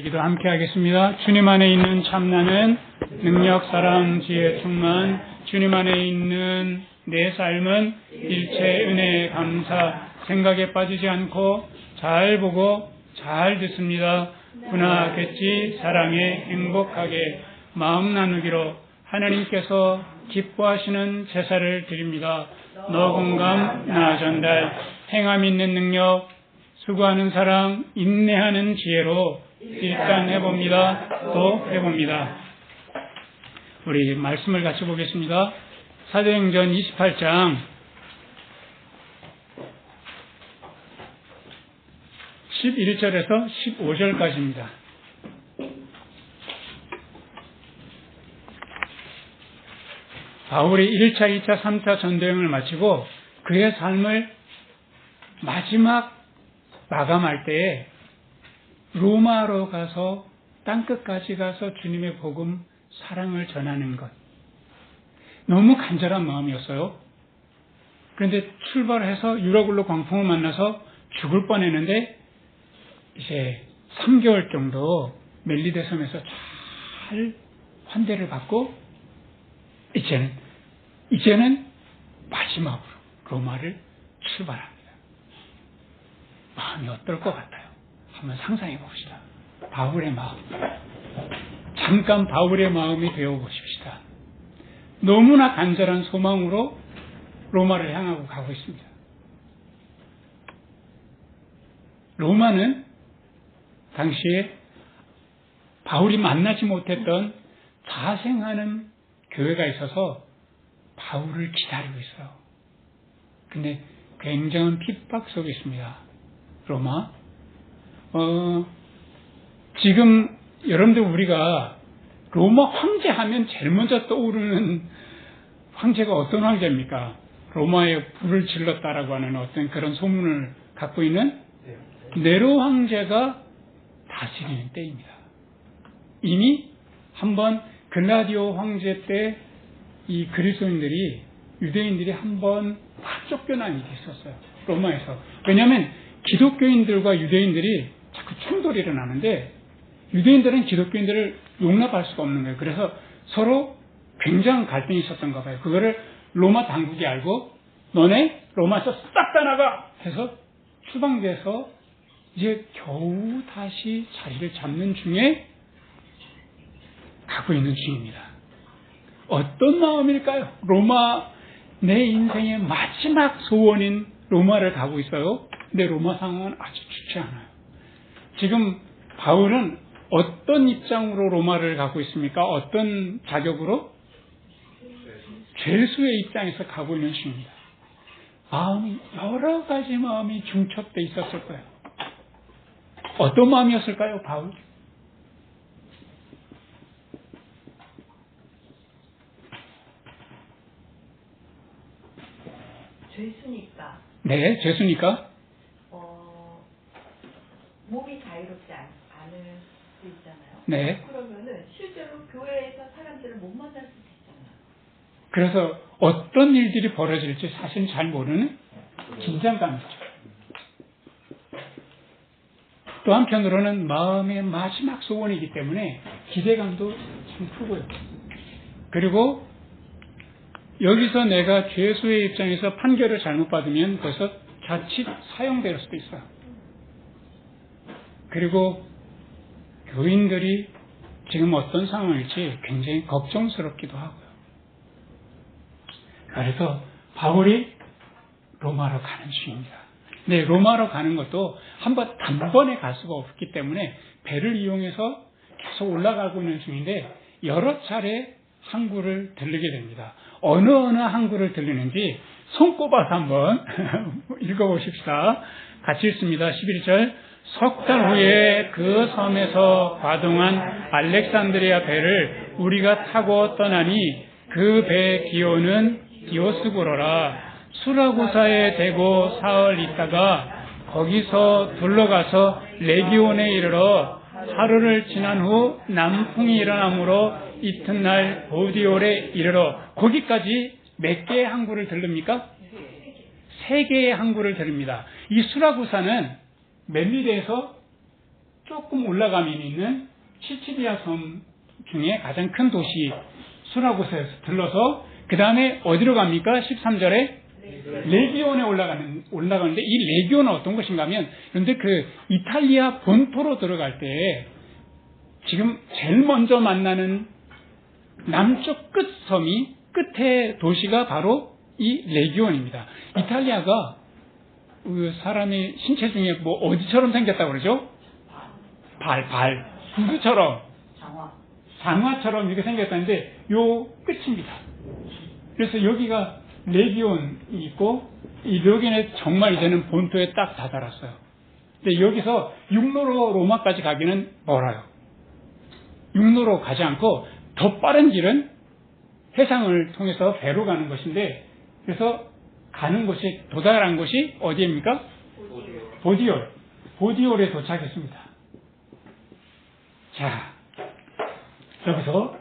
기도 함께 하겠습니다. 주님 안에 있는 참나는 능력, 사랑, 지혜, 충만. 주님 안에 있는 내 삶은 일체 은혜에 감사, 생각에 빠지지 않고 잘 보고 잘 듣습니다. 분하겠지 사랑에 행복하게 마음 나누기로 하나님께서 기뻐하시는 제사를 드립니다. 너 공감, 나 전달, 행함 있는 능력, 수고하는 사랑, 인내하는 지혜로 일단 해봅니다. 또 해봅니다. 우리 말씀을 같이 보겠습니다. 사도행전 28장 11절에서 15절까지입니다. 바울이 1차, 2차, 3차 전도여행을 마치고 그의 삶을 마지막 마감할 때에 로마로 가서 땅끝까지 가서 주님의 복음, 사랑을 전하는 것. 너무 간절한 마음이었어요. 그런데 출발해서 유라굴로 광풍을 만나서 죽을 뻔했는데 이제 3개월 정도 멜리데 섬에서 잘 환대를 받고 이제는 마지막으로 로마를 출발합니다. 마음이 어떨 것 같아요? 한번 상상해 봅시다. 바울의 마음. 잠깐 바울의 마음이 되어 보십시다. 너무나 간절한 소망으로 로마를 향하고 가고 있습니다. 로마는 당시에 바울이 만나지 못했던 자생하는 교회가 있어서 바울을 기다리고 있어요. 근데 굉장한 핍박 속에 있습니다. 로마. 지금 여러분들 우리가 로마 황제 하면 제일 먼저 떠오르는 황제가 어떤 황제입니까? 로마에 불을 질렀다라고 하는 어떤 그런 소문을 갖고 있는 네로 황제가 다스리는 때입니다. 이미 한번 글라디오 황제 때 이 그리스도인들이, 유대인들이 한번 다 쫓겨난 일이 있었어요. 로마에서. 왜냐하면 기독교인들과 유대인들이 자꾸 충돌이 일어나는데 유대인들은 기독교인들을 용납할 수가 없는 거예요. 그래서 서로 굉장한 갈등이 있었던가 봐요. 그거를 로마 당국이 알고 너네 로마에서 싹 다 나가 해서 추방돼서 이제 겨우 다시 자리를 잡는 중에 가고 있는 중입니다. 어떤 마음일까요? 로마, 내 인생의 마지막 소원인 로마를 가고 있어요. 근데 로마 상황은 아주 좋지 않아요. 지금 바울은 어떤 입장으로 로마를 가고 있습니까? 어떤 자격으로? 죄수의 입장에서 가고 있는 중입니다. 마음이, 여러 가지 마음이 중첩돼 있었을 거예요. 어떤 마음이었을까요, 바울? 죄수니까. 네, 죄수니까. 몸이 자유롭지 않을 수 있잖아요. 네. 그러면은 실제로 교회에서 사람들을 못 만날 수도 있잖아요. 그래서 어떤 일들이 벌어질지 사실 잘 모르는 긴장감이죠. 또 한편으로는 마음의 마지막 소원이기 때문에 기대감도 참 크고요. 그리고 여기서 내가 죄수의 입장에서 판결을 잘못 받으면 벌써 자칫 사형될 수도 있어요. 그리고 교인들이 지금 어떤 상황일지 굉장히 걱정스럽기도 하고요. 그래서 바울이 로마로 가는 중입니다. 네, 로마로 가는 것도 단번에 갈 수가 없기 때문에 배를 이용해서 계속 올라가고 있는 중인데 여러 차례 항구를 들르게 됩니다. 어느 항구를 들리는지 손꼽아서 한번 읽어보십시다. 같이 읽습니다. 11절. 석 달 후에 그 섬에서 과동한 알렉산드리아 배를 우리가 타고 떠나니 그 배 기호는 디오스고로라. 수라구사에 대고 사흘 있다가 거기서 둘러가서 레기온에 이르러 하루를 지난 후 남풍이 일어나므로 이튿날 보디올에 이르러 거기까지 몇 개의 항구를 들릅니까? 3개의 항구를 들립니다. 이 수라구사는 멜리데에서 조금 올라가면 있는 시치리아 섬 중에 가장 큰 도시 수라고스에서 들러서 그 다음에 어디로 갑니까? 13절에 레기온에 올라가는데 이 레기온은 어떤 것인가 하면 그런데 그 이탈리아 본토로 들어갈 때 지금 제일 먼저 만나는 남쪽 끝 섬이 끝에 도시가 바로 이 레기온입니다. 이탈리아가 그 사람의 신체 중에 뭐 어디처럼 생겼다고 그러죠? 구두처럼 장화처럼 이렇게 생겼다는데 요 끝입니다. 그래서 여기가 레기온이 있고 이 레기온에 정말 이제는 본토에 딱 다다랐어요. 근데 여기서 육로로 로마까지 가기는 멀어요. 육로로 가지 않고 더 빠른 길은 해상을 통해서 배로 가는 것인데 그래서 가는 곳이 도달한 곳이 어디입니까? 보디올에 도착했습니다. 자, 여기서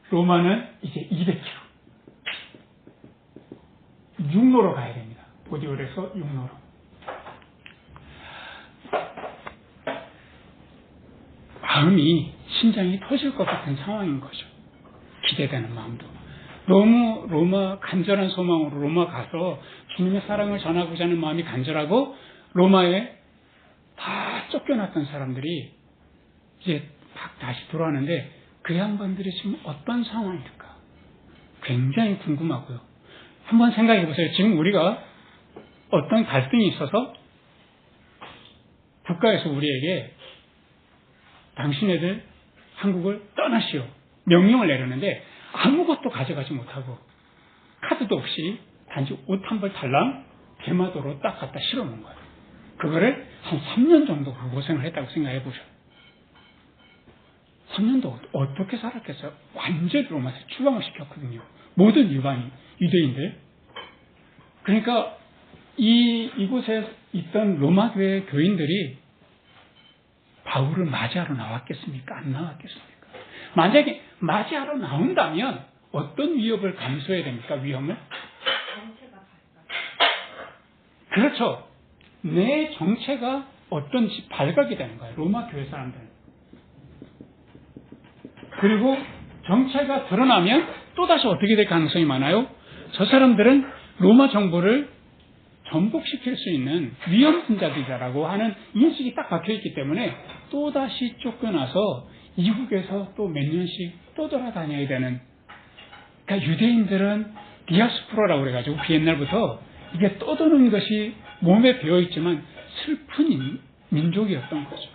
로마는 이제 200km 육로로 가야 됩니다. 보디올에서 육로로. 마음이 심장이 터질 것 같은 상황인 거죠. 기대되는 마음도. 너무 로마 간절한 소망으로 로마 가서 주님의 사랑을 전하고자 하는 마음이 간절하고 로마에 다 쫓겨났던 사람들이 이제 막 다시 돌아왔는데 그 양반들이 지금 어떤 상황일까? 굉장히 궁금하고요. 한번 생각해 보세요. 지금 우리가 어떤 갈등이 있어서 국가에서 우리에게 당신네들 한국을 떠나시오 명령을 내렸는데 아무것도 가져가지 못하고 카드도 없이 단지 옷 한 벌 달랑 대마도로 딱 갖다 실어놓은 거예요. 그거를 한 3년 정도 고생을 했다고 생각해 보셔. 3년도 어떻게 살았겠어요? 완전히 로마에서 추방을 시켰거든요. 모든 유대인들. 그러니까 이곳에 있던 로마 교회 교인들이 바울을 맞이하러 나왔겠습니까? 안 나왔겠습니까? 만약에 맞이하러 나온다면 어떤 위협을 감수해야 됩니까? 위험을? 그렇죠. 내 정체가 어떤지 발각이 되는 거예요. 로마 교회 사람들은. 그리고 정체가 드러나면 또다시 어떻게 될 가능성이 많아요? 저 사람들은 로마 정부를 전복시킬 수 있는 위험 분자들이라고 하는 인식이 딱 박혀있기 때문에 또다시 쫓겨나서 이국에서 또 몇 년씩 또 돌아다녀야 되는. 그러니까 유대인들은 디아스포라라고 그래가지고 옛날부터 이게 떠도는 것이 몸에 배어있지만 슬픈 민족이었던 거죠.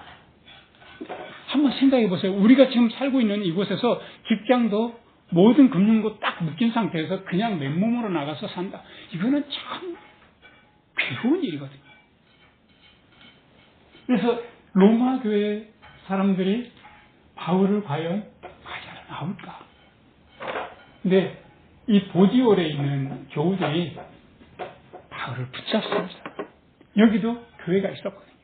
한번 생각해 보세요. 우리가 지금 살고 있는 이곳에서 직장도 모든 금융도 딱 묶인 상태에서 그냥 맨몸으로 나가서 산다. 이거는 참 괴로운 일이거든요. 그래서 로마 교회 사람들이 바울을 과연 맞이하러 나올까? 근데 이 보디올에 있는 교우들이 바울을 붙잡습니다. 여기도 교회가 있었거든요.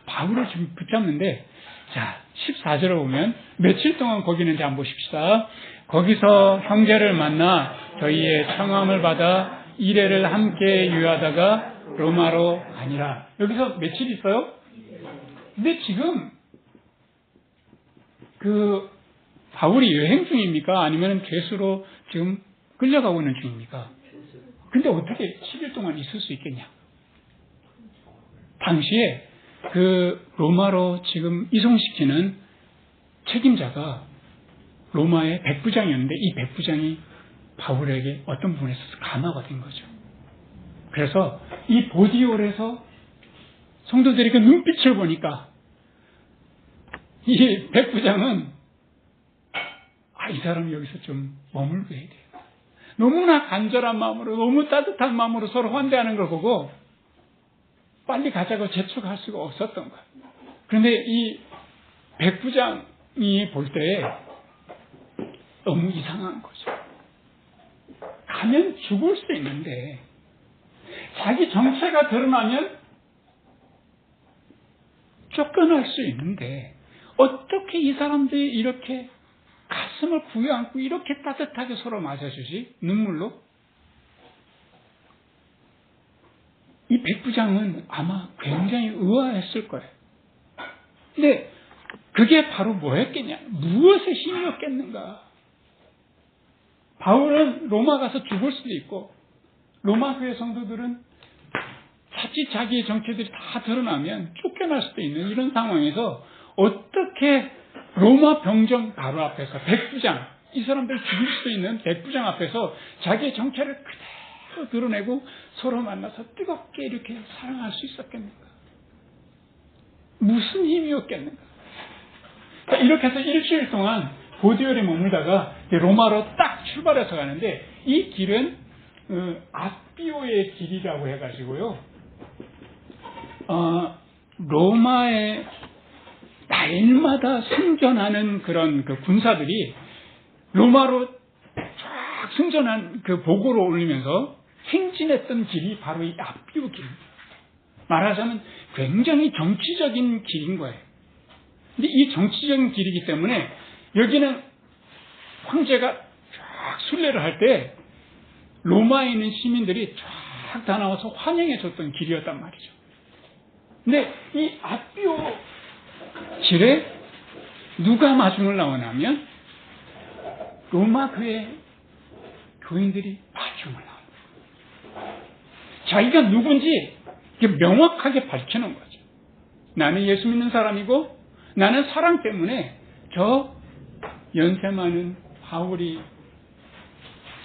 바울을 지금 붙잡는데 자 14절을 보면 며칠 동안 거기 있는지 한번 보십시다. 거기서 형제를 만나 저희의 청함을 받아 이래를 함께 유하다가 로마로 가니라. 여기서 며칠 있어요? 근데 지금 그 바울이 여행 중입니까? 아니면 죄수로 지금 끌려가고 있는 중입니까? 근데 어떻게 10일 동안 있을 수 있겠냐? 당시에 그 로마로 지금 이송시키는 책임자가 로마의 백부장이었는데 이 백부장이 바울에게 어떤 부분에 있어서 감화가 된 거죠. 그래서 이 보디올에서 성도들이 그 눈빛을 보니까 이 백부장은 이 사람이 여기서 좀 머물러야 돼요. 너무나 간절한 마음으로 너무 따뜻한 마음으로 서로 환대하는 걸 보고 빨리 가자고 재촉할 수가 없었던 거예요. 그런데 이 백부장이 볼 때 너무 이상한 거죠. 가면 죽을 수 있는데 자기 정체가 드러나면 쫓겨날 수 있는데 어떻게 이 사람들이 이렇게 가슴을 부여안고 이렇게 따뜻하게 서로 맞아주지? 눈물로? 이 백부장은 아마 굉장히 의아했을 거예요. 근데 그게 바로 뭐였겠냐? 무엇의 힘이었겠는가? 바울은 로마 가서 죽을 수도 있고 로마 교회 성도들은 자칫 자기의 정체들이 다 드러나면 쫓겨날 수도 있는 이런 상황에서 어떻게 로마 병정 바로 앞에서 백부장, 이 사람들 죽일 수도 있는 백부장 앞에서 자기의 정체를 그대로 드러내고 서로 만나서 뜨겁게 이렇게 사랑할 수 있었겠는가? 무슨 힘이었겠는가? 이렇게 해서 일주일 동안 보디올에 머물다가 로마로 딱 출발해서 가는데 이 길은 아피오의 길이라고 해가지고요. 로마의 날마다 승전하는 그런 그 군사들이 로마로 쫙 승전한 그 보고를 올리면서 행진했던 길이 바로 이 아피오 길입니다. 말하자면 굉장히 정치적인 길인 거예요. 근데 이 정치적인 길이기 때문에 여기는 황제가 쫙 순례를 할 때 로마에 있는 시민들이 쫙 다 나와서 환영해 줬던 길이었단 말이죠. 근데 이 아피오 길에 누가 마중을 나오냐면 로마 교회 교인들이 마중을 나옵니다. 자기가 누군지 명확하게 밝히는 거죠. 나는 예수 믿는 사람이고 나는 사랑 때문에 저 연세 많은 바울이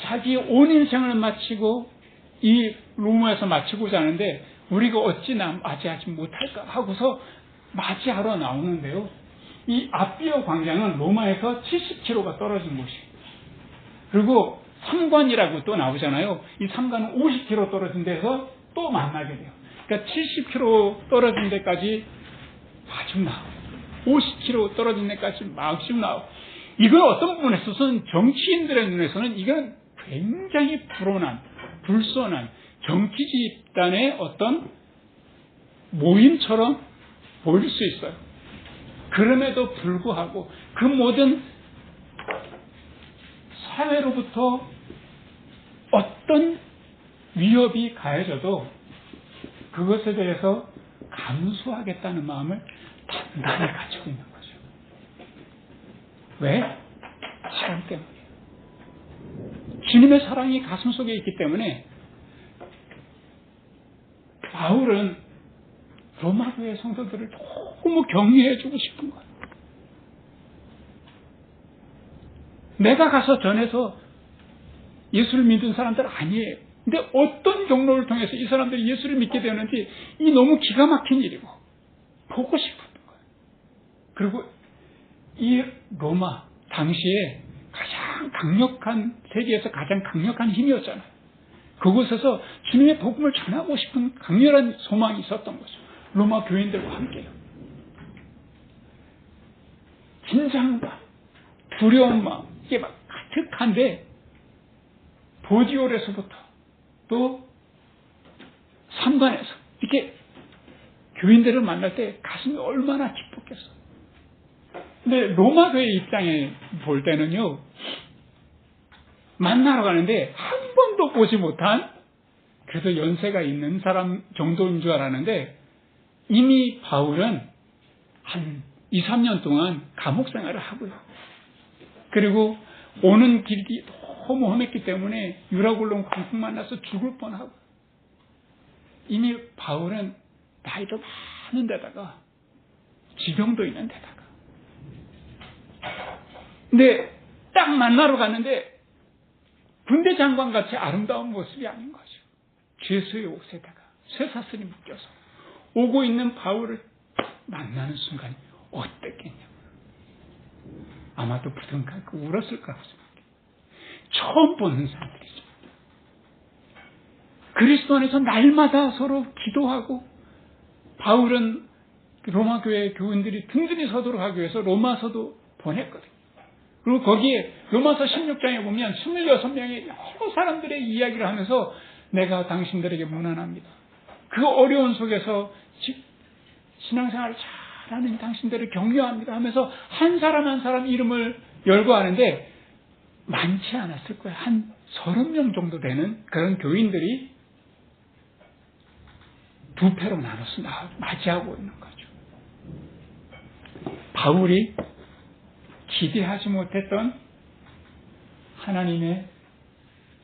자기 온 인생을 마치고 이 로마에서 마치고자 하는데 우리가 어찌 맞이하지 못할까 하고서 맞이하러 나오는데요. 이 아피오 광장은 로마에서 70km가 떨어진 곳이에요. 그리고 삼관이라고 또 나오잖아요. 이 삼관은 50km 떨어진 데서 또 만나게 돼요. 그러니까 70km 떨어진 데까지 마중 나오고 50km 떨어진 데까지 마중 나오고 이건 어떤 부분에 있어서는 정치인들의 눈에서는 이건 굉장히 불온한, 불손한 정치 집단의 어떤 모임처럼 보일 수 있어요. 그럼에도 불구하고 그 모든 사회로부터 어떤 위협이 가해져도 그것에 대해서 감수하겠다는 마음을 단단히 가지고 있는 거죠. 왜? 사랑 때문에. 주님의 사랑이 가슴 속에 있기 때문에 바울은 로마 교회 성도들을 너무 격려해 주고 싶은 거예요. 내가 가서 전해서 예수를 믿은 사람들 아니에요. 근데 어떤 경로를 통해서 이 사람들이 예수를 믿게 되는지 이 너무 기가 막힌 일이고 보고 싶은 거예요. 그리고 이 로마 당시에 가장 강력한 세계에서 가장 강력한 힘이었잖아요. 그곳에서 주님의 복음을 전하고 싶은 강렬한 소망이 있었던 거죠. 로마 교인들과 함께요. 긴장과 두려운 마음 이게 막 가득한데 보디올에서부터 또 삼관에서 이렇게 교인들을 만날 때 가슴이 얼마나 기뻤겠어. 근데 로마 교회 입장에 볼 때는요, 만나러 가는데 한 번도 보지 못한 그래도 연세가 있는 사람 정도인 줄 알았는데 이미 바울은 한 2, 3년 동안 감옥 생활을 하고요. 그리고 오는 길이 너무 험했기 때문에 유라굴론 광풍 만나서 죽을 뻔하고 이미 바울은 나이도 많은 데다가 지병도 있는 데다가 근데 딱 만나러 갔는데 군대 장관 같이 아름다운 모습이 아닌 거죠. 죄수의 옷에다가 쇠사슬이 묶여서 오고 있는 바울을 만나는 순간 어땠겠냐고. 아마도 부둥켜고 울었을 거라고 생각해요. 처음 보는 사람들이죠. 그리스도 안에서 날마다 서로 기도하고 바울은 로마 교회 교인들이 든든히 서도록 하기 위해서 로마서도 보냈거든요. 그리고 거기에 로마서 16장에 보면 26명의 여러 사람들의 이야기를 하면서 내가 당신들에게 무난합니다. 그 어려운 속에서 신앙생활을 잘하는 당신들을 격려합니다 하면서 한 사람 한 사람 이름을 열고 하는데 많지 않았을 거예요. 한 30명 정도 되는 그런 교인들이 두 패로 나눠서 맞이하고 있는 거죠. 바울이 기대하지 못했던 하나님의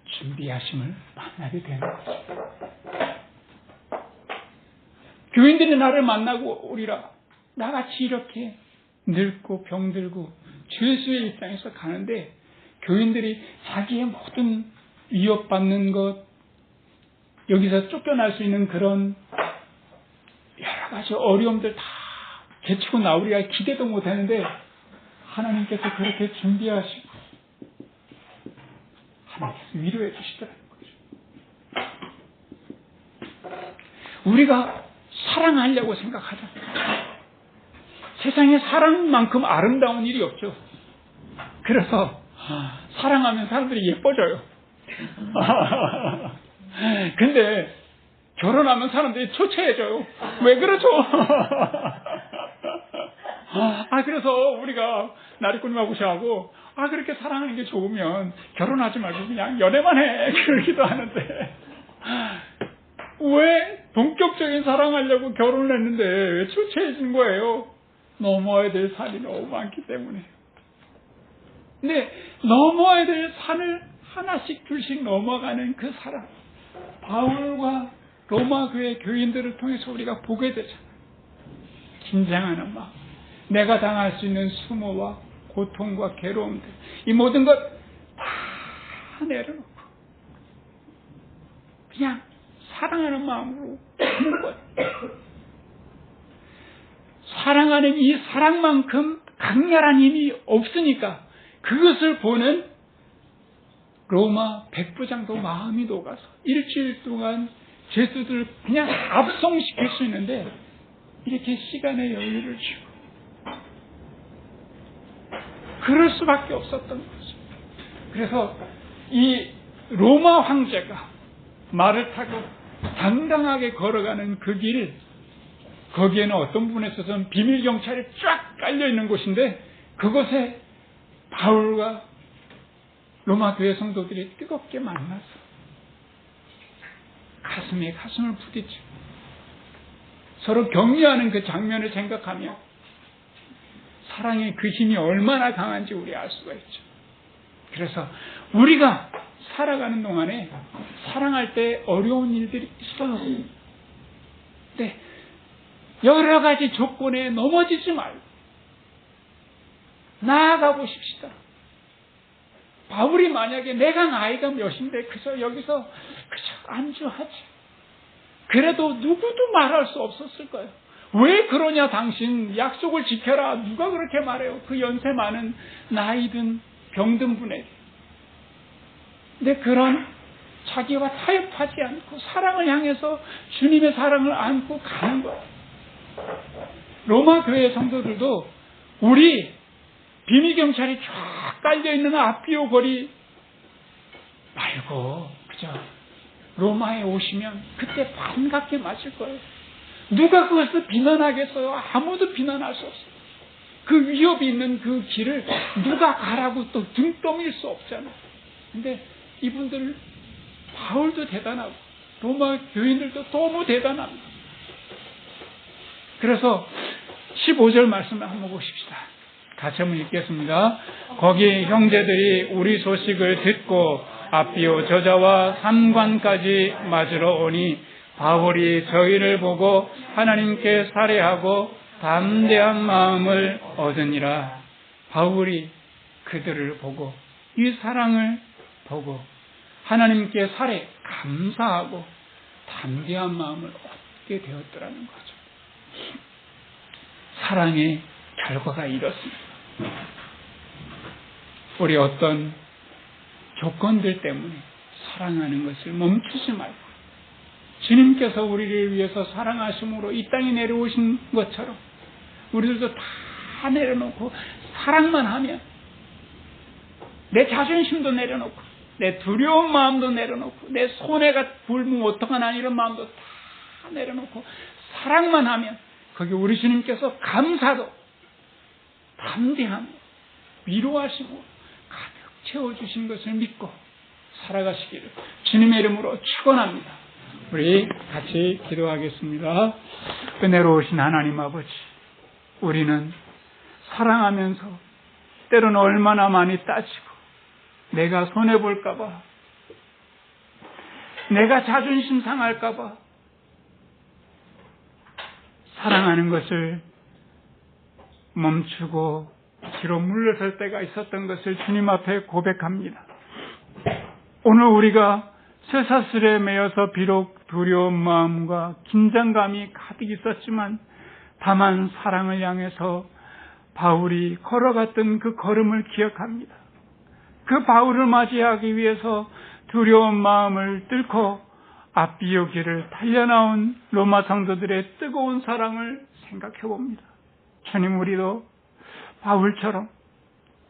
준비하심을 만나게 되는 거죠. 교인들이 나를 만나고 오리라. 나같이 이렇게 늙고 병들고 죄수의 입장에서 가는데 교인들이 자기의 모든 위협받는 것, 여기서 쫓겨날 수 있는 그런 여러 가지 어려움들 다 제치고 나오리라 기대도 못했는데 하나님께서 그렇게 준비하시고 하나님께서 위로해 주시더라는 거죠. 우리가 사랑하려고 생각하자. 세상에 사랑만큼 아름다운 일이 없죠. 그래서 사랑하면 사람들이 예뻐져요. 근데 결혼하면 사람들이 초췌해져요. 왜 그렇죠? 그래서 우리가 나리꾸님하고 저하고 그렇게 사랑하는 게 좋으면 결혼하지 말고 그냥 연애만 해. 그러기도 하는데 왜 본격적인 사랑하려고 결혼을 했는데 왜 초췌해진 거예요? 넘어야 될 산이 너무 많기 때문에. 근데 넘어야 될 산을 하나씩 둘씩 넘어가는 그 사랑, 바울과 로마 교회 교인들을 통해서 우리가 보게 되잖아요. 긴장하는 마음, 내가 당할 수 있는 수모와 고통과 괴로움들, 이 모든 것 다 내려놓고 그냥 사랑하는 마음으로 하는 거예요. 사랑하는 이 사랑만큼 강렬한 힘이 없으니까 그것을 보는 로마 백부장도 마음이 녹아서 일주일 동안 죄수들을 그냥 압송시킬 수 있는데 이렇게 시간의 여유를 주고 그럴 수밖에 없었던 거죠. 그래서 이 로마 황제가 말을 타고 당당하게 걸어가는 그 길, 거기에는 어떤 부분에 있어서는 비밀 경찰이 쫙 깔려 있는 곳인데 그곳에 바울과 로마 교회 성도들이 뜨겁게 만나서 가슴에 가슴을 부딪히고 서로 격려하는 그 장면을 생각하며 사랑의 그 힘이 얼마나 강한지 우리 알 수가 있죠. 그래서 우리가 살아가는 동안에 사랑할 때 어려운 일들이 있어요. 근데 여러 가지 조건에 넘어지지 말고 나아가고 싶시다. 바울이 만약에 내가 나이가 몇인데 그저 여기서 그저 안주하지. 그래도 누구도 말할 수 없었을 거예요. 왜 그러냐 당신 약속을 지켜라. 누가 그렇게 말해요. 그 연세 많은 나이든 병든 분에게. 근데 그런 자기와 타협하지 않고 사랑을 향해서 주님의 사랑을 안고 가는 거예요. 로마 교회 성도들도 우리 비밀경찰이 쫙 깔려있는 아피오 거리 말고 그저 로마에 오시면 그때 반갑게 맞을 거예요. 누가 그것을 비난하겠어요? 아무도 비난할 수 없어요. 그 위협이 있는 그 길을 누가 가라고 또 등 떠밀 수 없잖아요. 근데 이분들 바울도 대단하고 로마 교인들도 너무 대단합니다. 그래서 15절 말씀을 한번 보십시다. 같이 한번 읽겠습니다. 거기 형제들이 우리 소식을 듣고 아피오 저자와 산관까지 맞으러 오니 바울이 저희를 보고 하나님께 살해하고 담대한 마음을 얻으니라. 바울이 그들을 보고 이 사랑을 보고 하나님께 살해 감사하고 담대한 마음을 얻게 되었더라는 거죠. 사랑의 결과가 이렇습니다. 우리 어떤 조건들 때문에 사랑하는 것을 멈추지 말고 주님께서 우리를 위해서 사랑하심으로 이 땅에 내려오신 것처럼 우리들도 다 내려놓고 사랑만 하면 내 자존심도 내려놓고 내 두려운 마음도 내려놓고 내 손해가 불면 어떡하나 이런 마음도 다 내려놓고 사랑만 하면 거기 우리 주님께서 감사도 담대함 위로하시고 가득 채워주신 것을 믿고 살아가시기를 주님의 이름으로 축원합니다. 우리 같이 기도하겠습니다. 은혜로우신 하나님 아버지, 우리는 사랑하면서 때로는 얼마나 많이 따지고 내가 손해볼까 봐, 내가 자존심 상할까 봐 사랑하는 것을 멈추고 뒤로 물러설 때가 있었던 것을 주님 앞에 고백합니다. 오늘 우리가 쇠사슬에 매여서 비록 두려운 마음과 긴장감이 가득 있었지만 다만 사랑을 향해서 바울이 걸어갔던 그 걸음을 기억합니다. 그 바울을 맞이하기 위해서 두려운 마음을 뚫고 앞비오 길을 달려나온 로마 성도들의 뜨거운 사랑을 생각해 봅니다. 주님, 우리도 바울처럼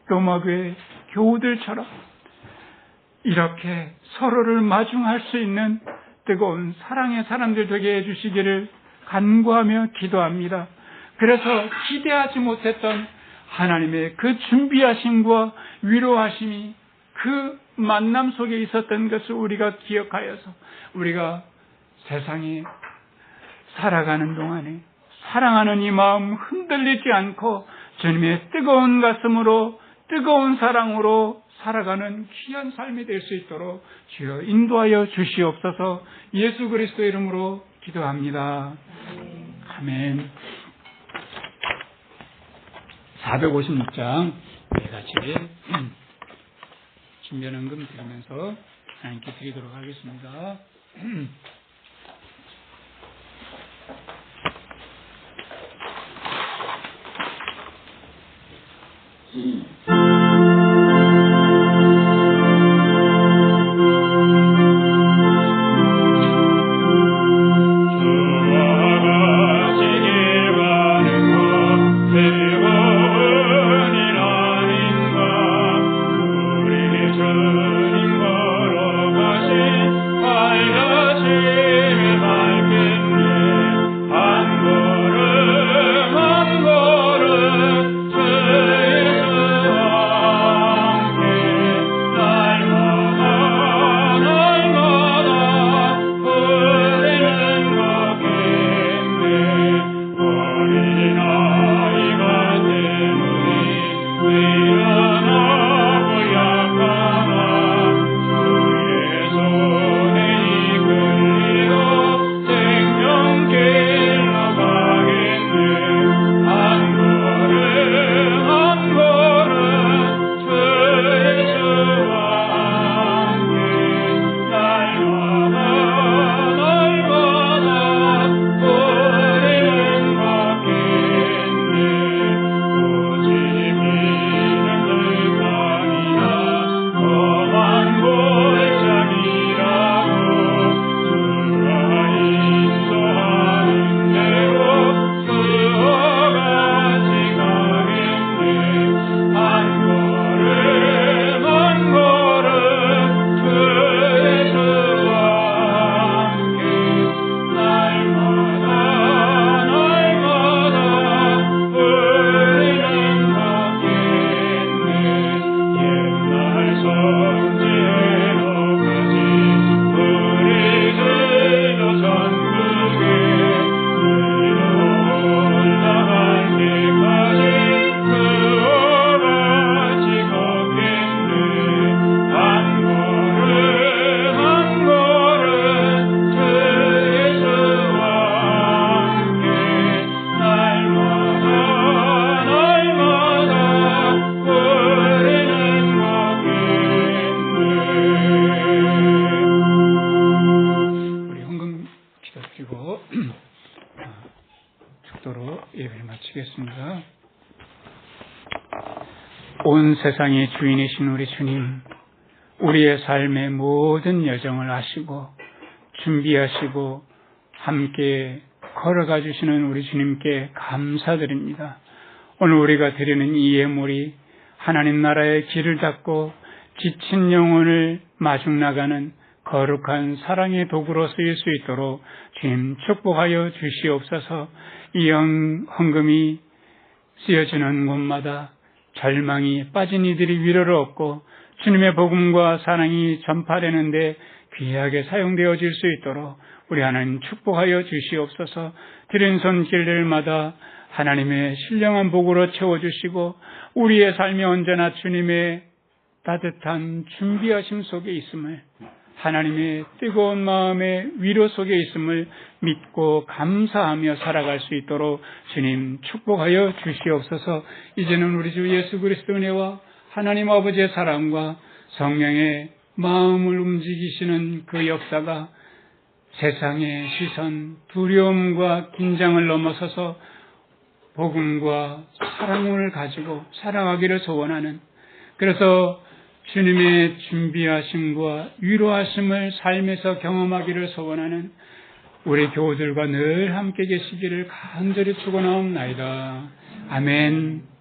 로마 교회 교우들처럼 이렇게 서로를 마중할 수 있는 뜨거운 사랑의 사람들 되게 해주시기를 간구하며 기도합니다. 그래서 기대하지 못했던 하나님의 그 준비하심과 위로하심이 그 만남 속에 있었던 것을 우리가 기억하여서 우리가 세상에 살아가는 동안에 사랑하는 이 마음 흔들리지 않고 주님의 뜨거운 가슴으로 뜨거운 사랑으로 살아가는 귀한 삶이 될 수 있도록 주여 인도하여 주시옵소서. 예수 그리스도 이름으로 기도합니다. 아멘. 456장 같이 준비연금 드리면서 하나님께 드리도록 하겠습니다. 온 세상의 주인이신 우리 주님, 우리의 삶의 모든 여정을 아시고 준비하시고 함께 걸어가 주시는 우리 주님께 감사드립니다. 오늘 우리가 드리는 이 예물이 하나님 나라의 길을 닫고 지친 영혼을 마중 나가는 거룩한 사랑의 도구로 쓰일 수 있도록 주님 축복하여 주시옵소서. 이 헌금이 쓰여지는 곳마다 절망이 빠진 이들이 위로를 얻고 주님의 복음과 사랑이 전파되는데 귀하게 사용되어질 수 있도록 우리 하나님 축복하여 주시옵소서. 드린 손길들마다 하나님의 신령한 복으로 채워주시고 우리의 삶이 언제나 주님의 따뜻한 준비하심 속에 있음을, 하나님의 뜨거운 마음의 위로 속에 있음을 믿고 감사하며 살아갈 수 있도록 주님 축복하여 주시옵소서. 이제는 우리 주 예수 그리스도 은혜와 하나님 아버지의 사랑과 성령의 마음을 움직이시는 그 역사가 세상의 시선, 두려움과 긴장을 넘어서서 복음과 사랑을 가지고 살아가기를 소원하는, 그래서 주님의 준비하심과 위로하심을 삶에서 경험하기를 소원하는 우리 교우들과 늘 함께 계시기를 간절히 축원하옵나이다. 아멘.